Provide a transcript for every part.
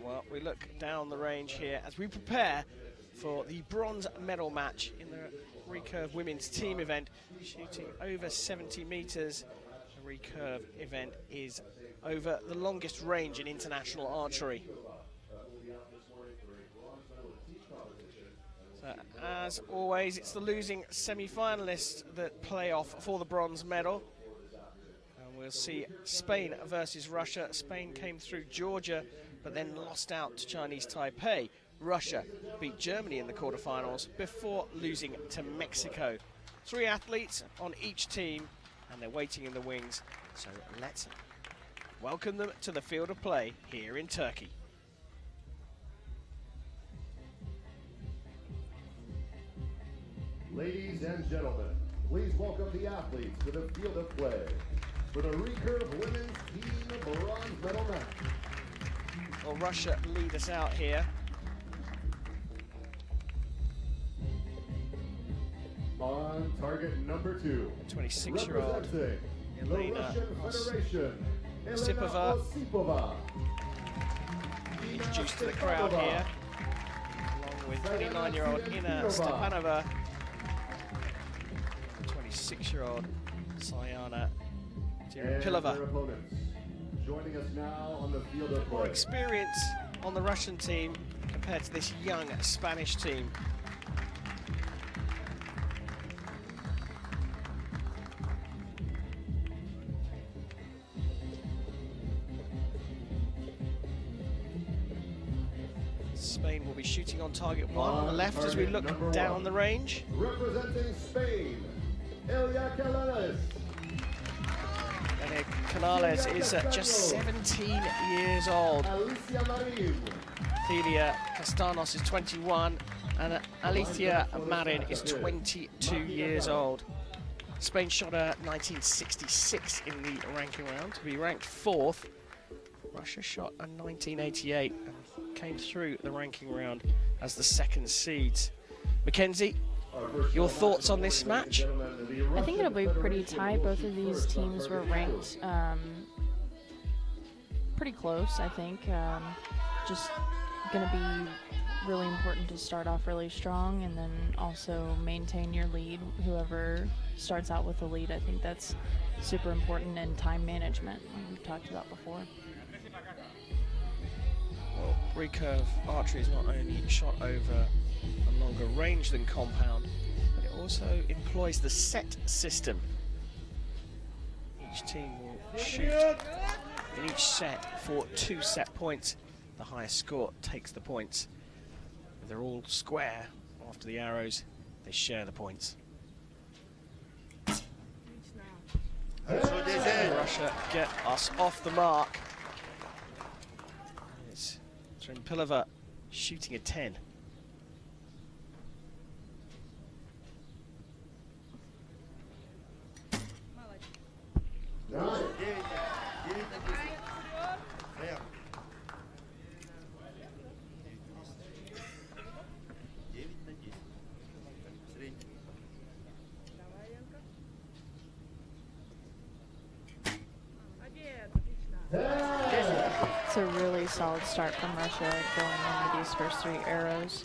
Well, we look down the range here as we prepare for the bronze medal match in the Recurve women's team event, shooting over 70 metres. The Recurve event is over the longest range in international archery. So, as always, it's the losing semi-finalists that play off for the bronze medal. And we'll see Spain versus Russia. Spain came through Georgia, but then lost out to Chinese Taipei. Russia beat Germany in the quarterfinals before losing to Mexico. 3 athletes on each team, and they're waiting in the wings. So let's welcome them to the field of play here in Turkey. Ladies and gentlemen, please welcome the athletes to the field of play for the Recurve Women's Team Bronze Medal match. Well, Russia lead us out here. On target number 2, 26-year-old Elena Osipova. Introduced to the crowd here, along with 29-year-old Stepanova, 26-year-old Sayana, Tsyrempilova. Joining us now on the field of More play. experience on the Russian team compared to this young Spanish team. Spain will be shooting on target 1 on the left as we look down the range. Representing Spain, Elia Canales. Elia Canales is just 17 years old. Alicia Marin. Celia Castanos is 21, and Alicia Marin is 22 years old. Spain shot a 1966 in the ranking round to be ranked 4th. Russia shot a 1988 and came through the ranking round as the 2nd seeds. Mackenzie, your thoughts on this match? I think it'll be pretty tight. Both of these teams were ranked pretty close, I think. Just going to be really important to start off really strong and then also maintain your lead. Whoever starts out with the lead, I think that's super important in time management, like we've talked about before. Well, Recurve archery is not only shot over a longer range than compound, but it also employs the set system. Each team will shoot in each set for 2 set points. The highest score takes the points. If they're all square after the arrows, they share the points. Russia get us off the mark. It's Tsyrempilova shooting a 10. It's a really solid start from Russia going in with these first 3 arrows.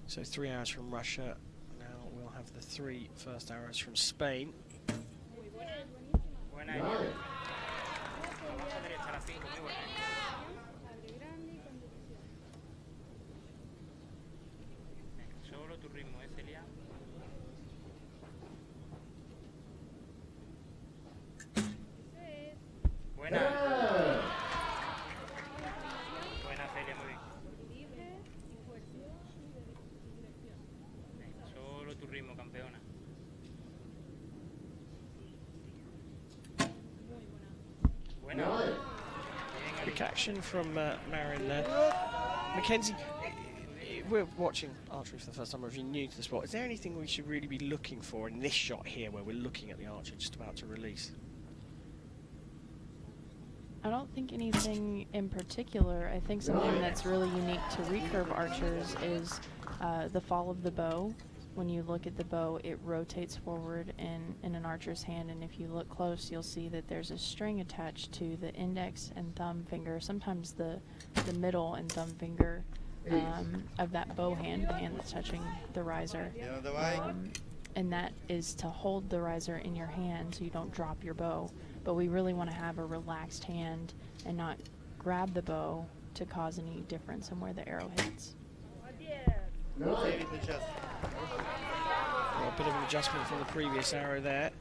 So 3 arrows from Russia. Now we'll have the 3 first arrows from Spain. Quick action from Marin there. Mackenzie, we're watching archery for the first time, or if you're new to the sport, is there anything we should really be looking for in this shot here where we're looking at the archer just about to release? I don't think anything in particular. I think something that's really unique to recurve archers is the fall of the bow. when you look at the bow, it rotates forward in an archer's hand, and if you look close, you'll see that there's a string attached to the index and thumb finger, sometimes the middle and thumb finger of that bow hand, the hand that's touching the riser. And that is to hold the riser in your hand so you don't drop your bow. But we really want to have a relaxed hand and not grab the bow to cause any difference in where the arrow hits. Well, a bit of an adjustment from the previous arrow there.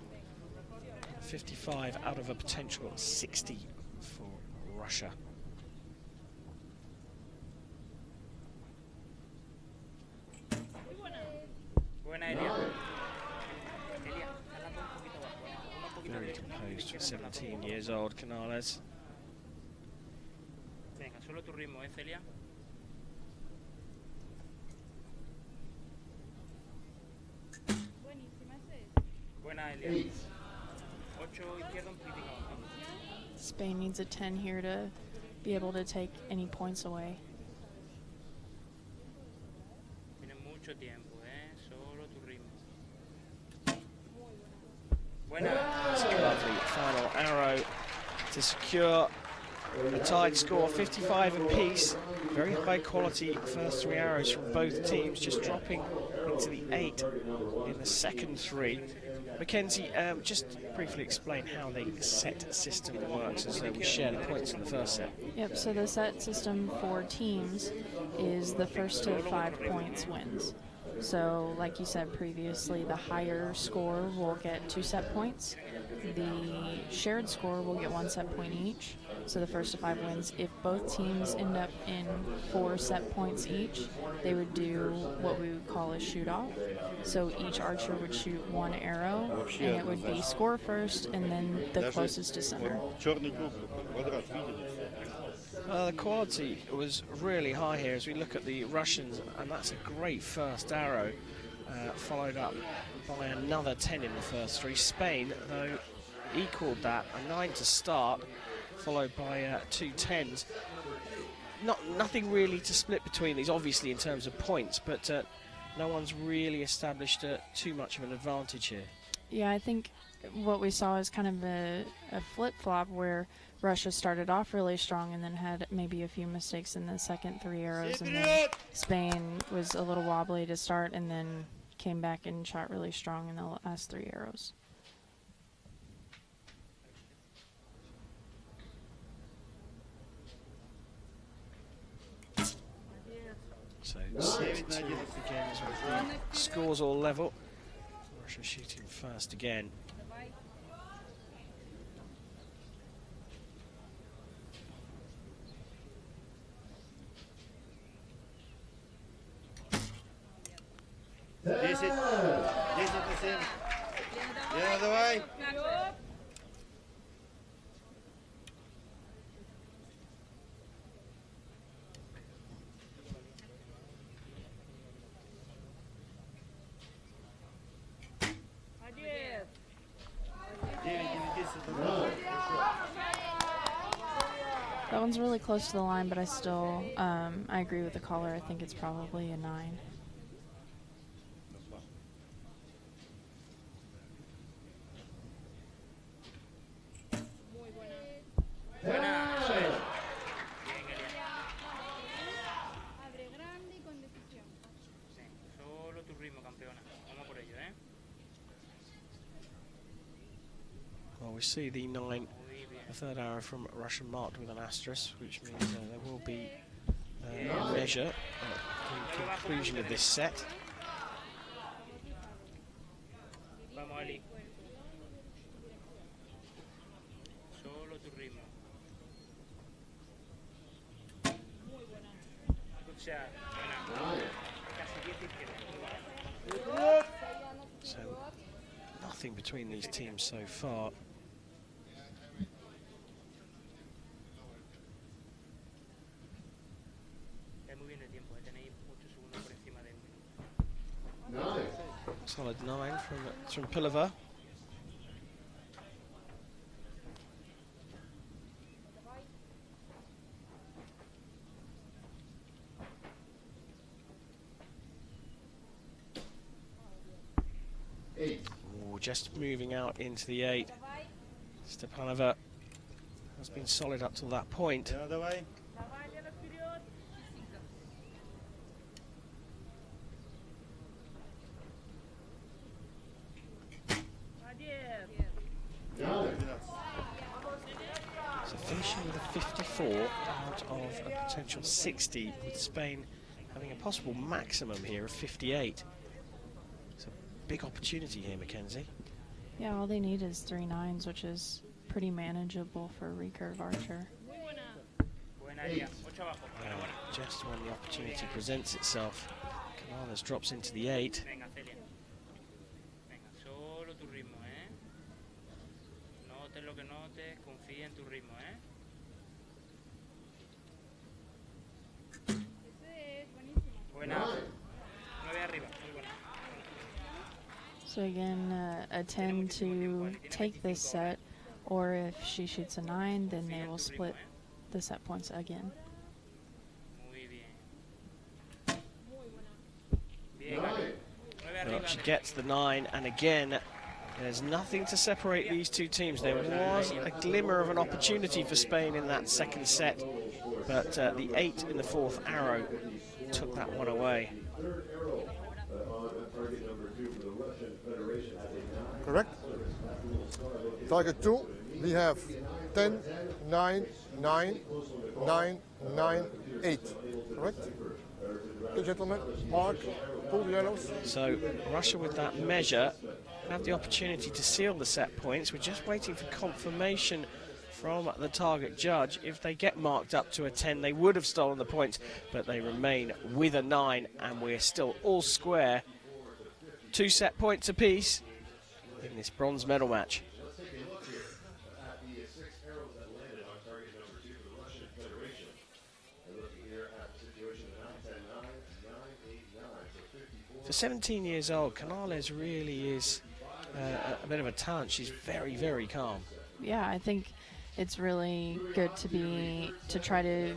55 out of a potential 60 for Russia. Very composed for 17 years old, Canales. Venga, solo tu ritmo, Celia. Buena, Elia. 8 izquierdo, un poquitín abajo. Spain needs a 10 here to be able to take any points away. Tienes mucho tiempo, solo tu ritmo. Buena. That's a lovely final arrow to secure a tied score, 55 apiece. Very high quality first 3 arrows from both teams, just dropping into the 8 in the second 3. Mackenzie, just briefly explain how the set system works as we share the points in the first set. Yep, so the set system for teams is the first to 5 points wins. So, like you said previously, the higher score will get 2 set points. The shared score will get 1 set point each. So the first to 5 wins. If both teams end up in 4 set points each, they would do what we would call a shoot-off. So each archer would shoot 1 arrow, and it would be score first, and then the closest to center. The quality was really high here as we look at the Russians, and that's a great first arrow, followed up by another 10 in the first 3. Spain, though, equaled that, a 9 to start, followed by 2 10s. Nothing really to split between these, obviously, in terms of points, but no one's really established too much of an advantage here. Yeah, I think what we saw is kind of a flip-flop where Russia started off really strong and then had maybe a few mistakes in the second 3 arrows, and then Spain was a little wobbly to start and then came back and shot really strong in the last 3 arrows. So 6-2 again as the scores all level. Russia shooting first again. That one's really close to the line, but I still, I agree with the caller. I think it's probably a 9. Well, we see the 9, the third arrow from Russia marked with an asterisk, which means there will be a measure at the conclusion of this set. So nothing between these teams so far. Solid 9 from Tsyrempilova. just moving out into the 8. Stepanova has been solid up till that point. So finishing with a 54 out of a potential 60, with Spain having a possible maximum here of 58. It's a big opportunity here, Mackenzie. Yeah, all they need is 3 9s, which is pretty manageable for a recurve archer. Just when the opportunity presents itself, Canales drops into the 8. Venga, Celia. Venga, solo tu ritmo, ¿eh? Notes lo que notes, confía en tu ritmo, ¿eh? Buena. 9 arriba, muy buena. So again, a 10 to take this set, or if she shoots a 9, then they will split the set points again. Muy bien. Bien, Well, she gets the 9, and again, there's nothing to separate these two teams. There was a glimmer of an opportunity for Spain in that second set, but the 8 in the 4th arrow took that one away. Correct? Target 2, we have 10, 9, 9, 9, 9, 8. Correct? Okay, gentlemen, mark, pull the yellows. So Russia, with that measure, have the opportunity to seal the set points. We're just waiting for confirmation from the target judge. If they get marked up to a 10, they would have stolen the points, but they remain with a 9, and we're still all square. 2 set points apiece in this bronze medal match. For 17 years old, Canales really is a bit of a talent. She's very, very calm. Yeah, I think it's really good to try to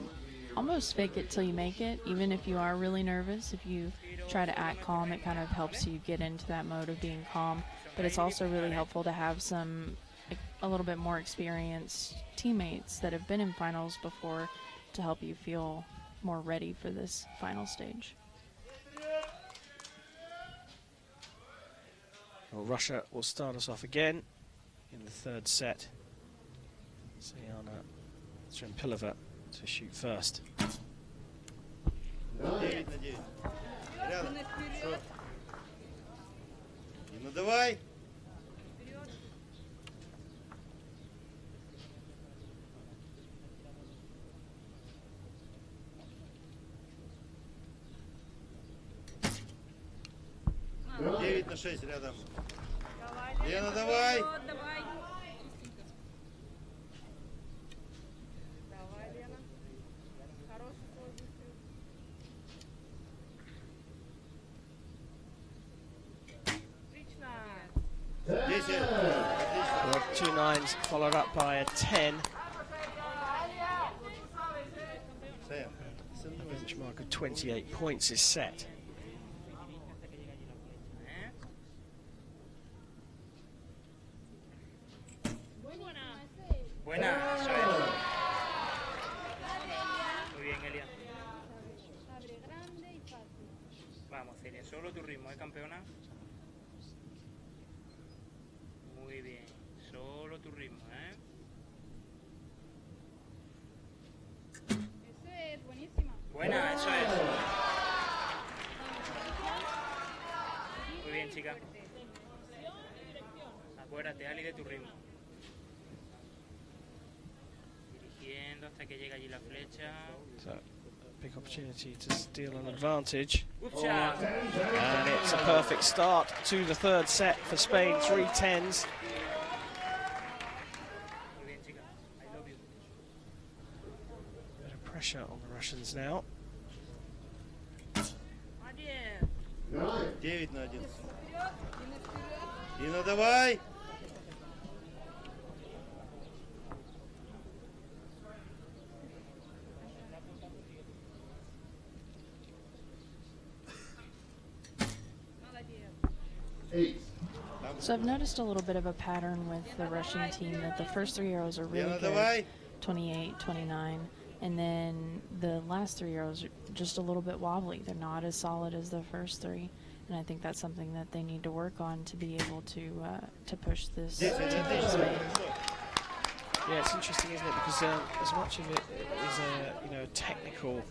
almost fake it till you make it. Even if you are really nervous, if you try to act calm, it kind of helps you get into that mode of being calm. But it's also really helpful to have a little bit more experienced teammates that have been in finals before to help you feel more ready for this final stage. Well, Russia will start us off again in the 3rd set. Sayana, Tsyrempilova to shoot first. 9 на 9. Рядом. Что? Ну давай. Nine. 9 на 6 рядом. Лена, давай. Well, 2 9s followed up by a 10. Benchmark of 28 points is set. Buena, eso es. Muy bien, Elia. Vamos, Celia, solo tu ritmo, campeona? Muy bien, solo tu ritmo, Eso es buenísima. Buena, eso es. Muy bien, chica. Acuérdate, Ali, de tu ritmo. Dirigiendo hasta que llegue allí la flecha. So, a big opportunity to steal an advantage. Good shot. And it's a perfect start to the 3rd set for Spain, 3 10s. Muy bien, chica. I love you. Bit of pressure on the Russians now. 9. 9 на 1. Лена, давай. So I've noticed a little bit of a pattern with the Russian team that the first 3 arrows are really good, давай. 28, 29, and then the last 3 arrows are just a little bit wobbly. They're not as solid as the first 3, and I think that's something that they need to work on to be able to push this team this way. Yeah, it's interesting, isn't it? Because as much of it is a technical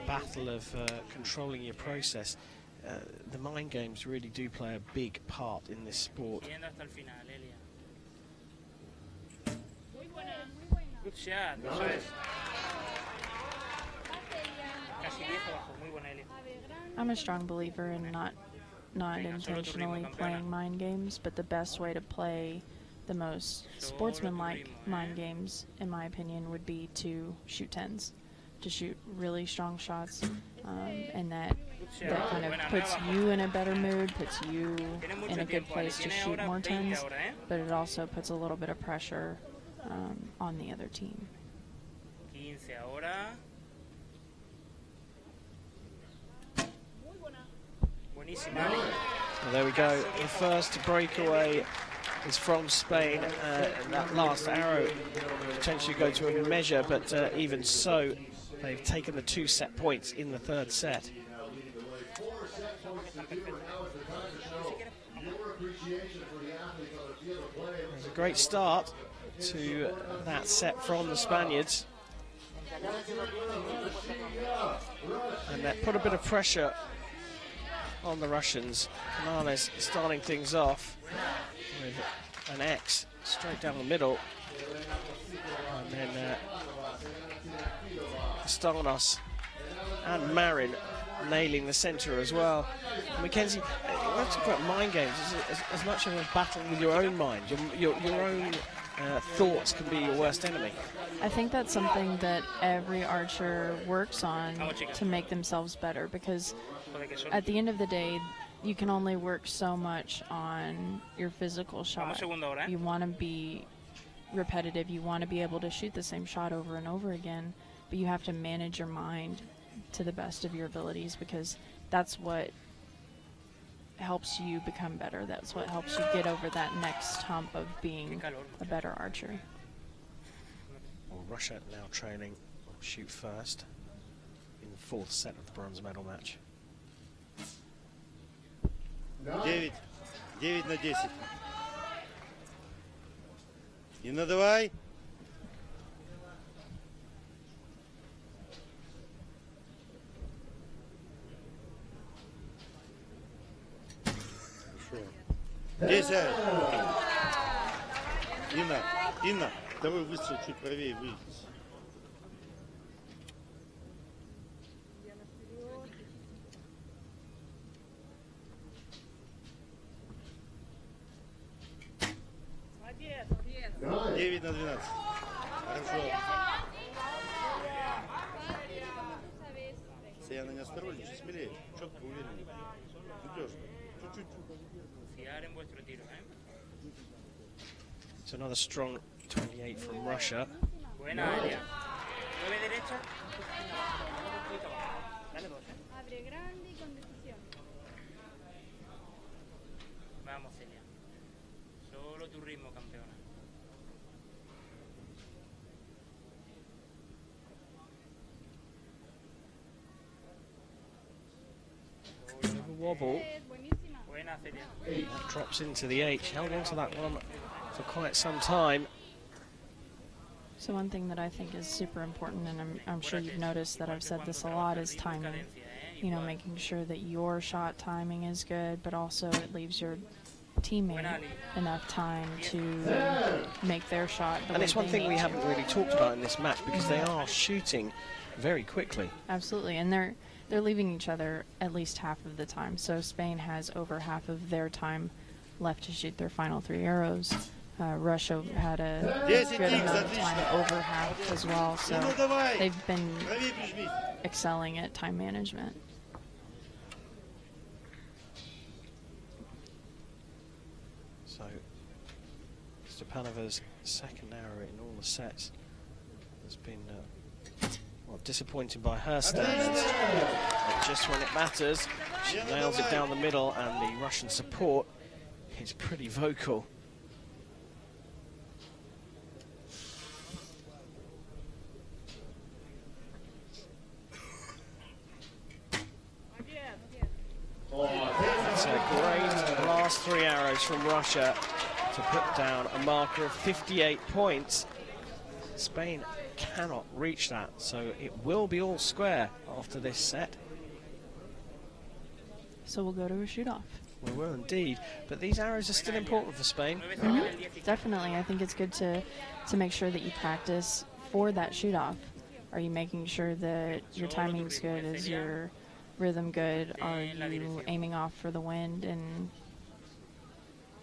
battle of controlling your process, the mind games really do play a big part in this sport. Yendo hasta el final, Elia. Good shot. Eso es. Casi 10 abajo. Muy buena, Elia. I'm a strong believer in not intentionally playing mind games, but the best way to play the most sportsmanlike mind games, in my opinion, would be to shoot 10s, to shoot really strong shots, and that kind of puts you in a better mood, puts you in a good place to shoot more 10s, but it also puts a little bit of pressure on the other team. 15 ahora. Buenísima. Well, there we go. The first breakaway is from Spain, and that last arrow potentially go to a measure, but even so, they've taken the 2 set points in the third set. There's a great start to that set from the Spaniards, and that put a bit of pressure on the Russians. Canales starting things off with an X straight down the middle, and then Castanos and Marin nailing the centre as well. Mackenzie, we're talking about mind games. It's as much of a battle with your own mind. Your own thoughts can be your worst enemy. I think that's something that every archer works on to make themselves better, because at the end of the day, you can only work so much on your physical shot. You want to be repetitive, you want to be able to shoot the same shot over and over again, but you have to manage your mind to the best of your abilities, because that's what helps you become better. That's what helps you get over that next hump of being a better archer. Well, Russia now trailing shoot first in the 4th set of the bronze medal match. 9 на 10. Инна, давай. Хорошо. 10. Инна, давай выстрел чуть правее, выйди. Nine. 9 на 12. Хорошо. Sayana, не осторожничай, смелее. Четко, уверенно. Идешь. Чуть-чуть. Confiar en vuestro tiro, ¿eh? It's another strong 28 from Russia. Buena, Elia. 9 derecha. Un poquito abajo. Dale 2, ¿eh? Abre grande y con decisión. Vamos, Celia. Solo tu ritmo, campeona. Bit of a wobble. Buenísima. Buena, Celia. That drops into the H. Held on to that one for quite some time. So one thing that I think is super important, and I'm sure you've noticed that I've said this a lot, is timing. You know, making sure that your shot timing is good, but also it leaves your teammate enough time to make their shot the And way it's one they thing we need to. haven't really talked about in this match, because they are shooting very quickly. Absolutely, and they're leaving each other at least half of the time. So Spain has over half of their time left to shoot their final 3 arrows. Russia had a good amount of time over half as well, so they've been Правее прижмись. excelling at time management. So Stepanova's second arrow in all the sets has been disappointing by her standards. But just when it matters, she nails it down the middle, and the Russian support is pretty vocal. It's a great last 3 arrows from Russia to put down a marker of 58 points. Spain cannot reach that, so it will be all square after this set. So we'll go to a shoot-off. We will indeed, but these arrows are still important for Spain. Definitely, I think it's good to make sure that you practice for that shoot-off. Are you making sure that your timing's good? Is your rhythm good? Are you aiming off for the wind and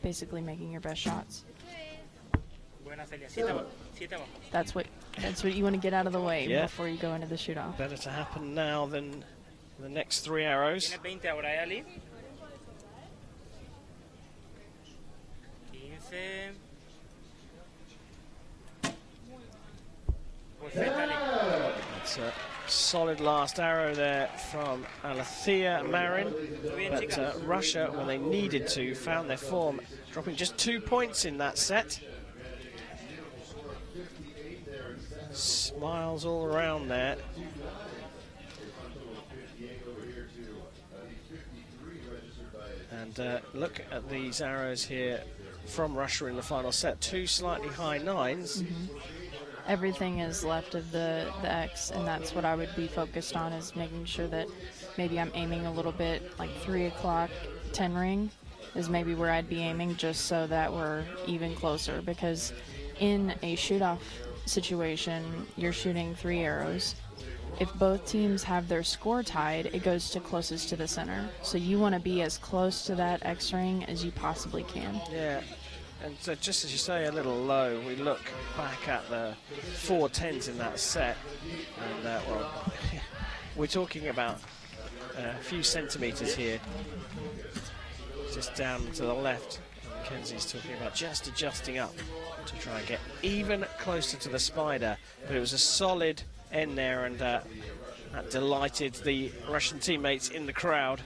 basically making your best shots? That's what you want to get out of the way before you go into the shoot-off. Better to happen now than the next 3 arrows. 15. That's a solid last arrow there from Alicia and Marin. But Russia, when they needed to, found their form, dropping just 2 points in that set. Smiles all around there. And look at these arrows here from Russia in the final set. 2 slightly high 9s. Everything is left of the X, and that's what I would be focused on, is making sure that maybe I'm aiming a little bit like 3 o'clock, 10 ring is maybe where I'd be aiming, just so that we're even closer, because in a shoot-off situation, you're shooting 3 arrows. If both teams have their score tied, it goes to closest to the center. So you want to be as close to that X ring as you possibly can. Yeah, and so just as you say, a little low, we look back at the 4 10s in that set, and well, we're talking about a few centimetres here, just down to the left. Mackenzie's talking about just adjusting up to try and get even closer to the spider, but it was a solid end there, and that delighted the Russian teammates in the crowd.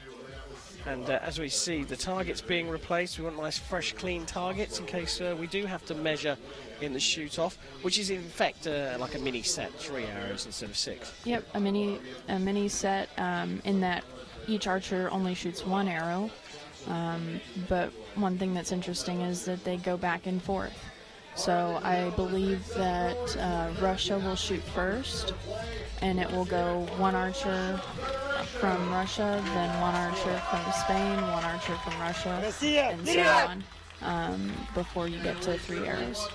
And as we see the targets being replaced, we want nice fresh clean targets in case we do have to measure in the shoot-off, which is in fact like a mini set, 3 arrows instead of 6. Yep, a mini set in that each archer only shoots 1 arrow, but one thing that's interesting is that they go back and forth. So I believe that Russia will shoot first, and it will go 1 archer from Russia, then 1 archer from Spain, 1 archer from Russia, and so on, before you get to 3 arrows.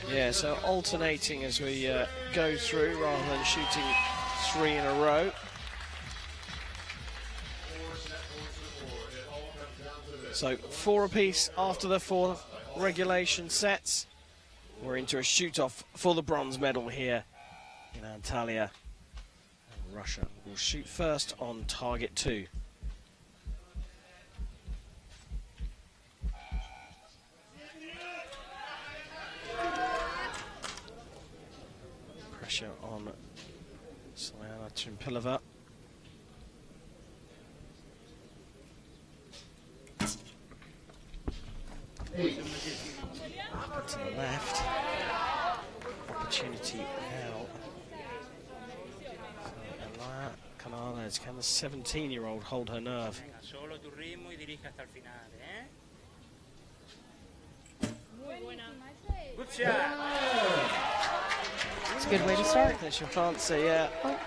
Yeah, so alternating as we go through rather than shooting 3 in a row. So 4 apiece after the 4 regulation sets. We're into a shoot-off for the bronze medal here in Antalya. And Russia will shoot first on target 2. Pressure on Sayana, Tsyrempilova. Up to the left. Opportunity now. So Elia Canales, can the 17-year-old hold her nerve? Solo tu ritmo y dirige hasta el final, Good shot. It's a good way to start. There's your answer, yeah. Oh.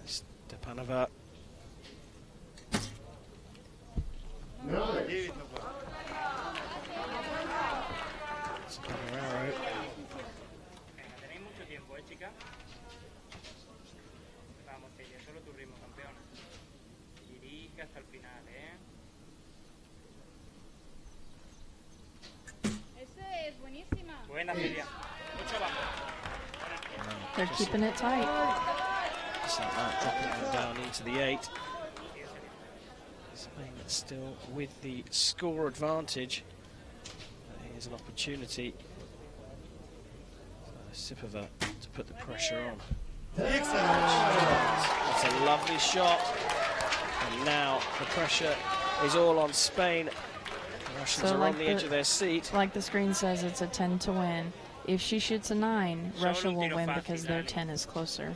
Stepanova. It's another arrow. Tenéis mucho tiempo, chica. Vamos, Celia, solo tu ritmo, campeona. Dirige hasta el final, Esa es buenísima. Buena, Celia. Mucho abajo. They're keeping it tight. Just like that, dropping them down into the 8. Spain still with the score advantage. Here's an opportunity for Osipova to put the pressure on. That's a lovely shot. And now the pressure is all on Spain. The Russians are on the edge of their seat. Like the screen says, it's a 10 to win. If she shoots a 9, Russia will win because their 10 is closer.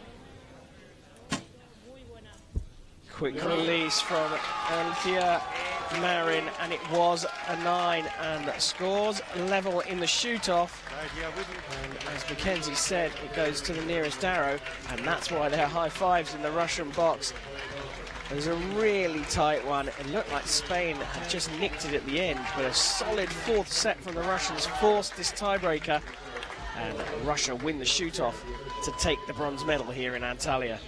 Quick release from Alicia, Marin, and it was a 9, and scores level in the shoot-off. And as Mackenzie said, it goes to the nearest arrow, and that's why there are high fives in the Russian box. It was a really tight one. It looked like Spain had just nicked it at the end, but a solid fourth set from the Russians forced this tiebreaker, and Russia win the shoot-off to take the bronze medal here in Antalya.